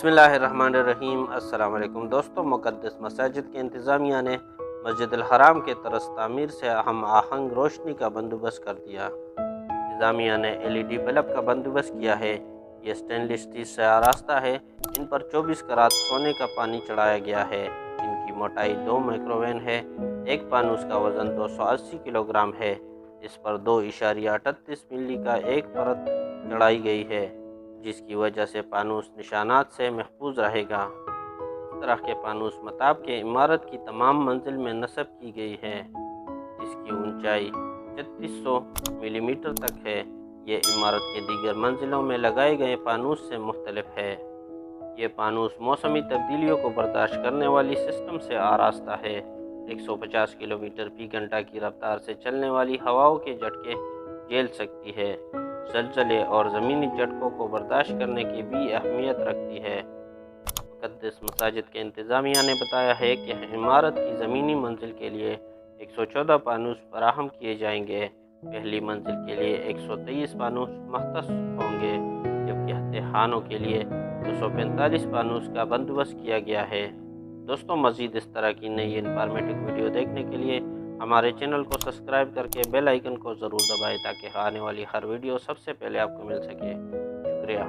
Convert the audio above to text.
बिस्मिल्लाहिर्रहमानिर्रहीम। अस्सलाम वालेकुम दोस्तों, मुक़द्दस मसाजिद के इंतज़ामिया ने मस्जिद अल हराम के तरस तामीर से हम आहंग रोशनी का बंदोबस्त कर दिया। इंतज़ामिया ने LED बल्ब का बंदोबस्त किया है। ये स्टेनलेस स्टील से आरास्ता है। इन पर 24 करात सोने का पानी चढ़ाया गया है। इनकी मोटाई 2 माइक्रोवेन है। एक फानूस का वज़न 280 किलोग्राम है। इस पर 2.38 मिली का एक परत चढ़ाई गई है, जिसकी वजह से फानूस निशानात से महफूज रहेगा। इस तरह के फानूस मताब के इमारत की तमाम मंजिल में नस्ब की गई है। इसकी ऊंचाई 3600 मिलीमीटर तक है। ये इमारत के दीगर मंजिलों में लगाए गए फानूस से मुख्तलिफ है। ये फानूस मौसमी तब्दीलियों को बर्दाश्त करने वाली सिस्टम से आरास्ता है। 150 किलोमीटर फी घंटा की रफ्तार से चलने वाली हवाओं के झटके झेल सकती है। ज़लज़ले और ज़मीनी झटकों को बर्दाश्त करने की भी अहमियत रखती है। मुक़द्दस मसाजिद के इंतज़ामिया ने बताया है कि इमारत की ज़मीनी मंजिल के लिए 114 फानूस फराहम किए जाएंगे। पहली मंजिल के लिए 123 फानूस मख्तस होंगे, जबकि हत्तेखानों के लिए 245 फानूस का बंदोबस्त किया गया है। दोस्तों, मज़ीद इस तरह की नई इंफॉर्मेटिव वीडियो देखने के लिए हमारे चैनल को सब्सक्राइब करके बेल आइकन को ज़रूर दबाएं, ताकि आने वाली हर वीडियो सबसे पहले आपको मिल सके। शुक्रिया।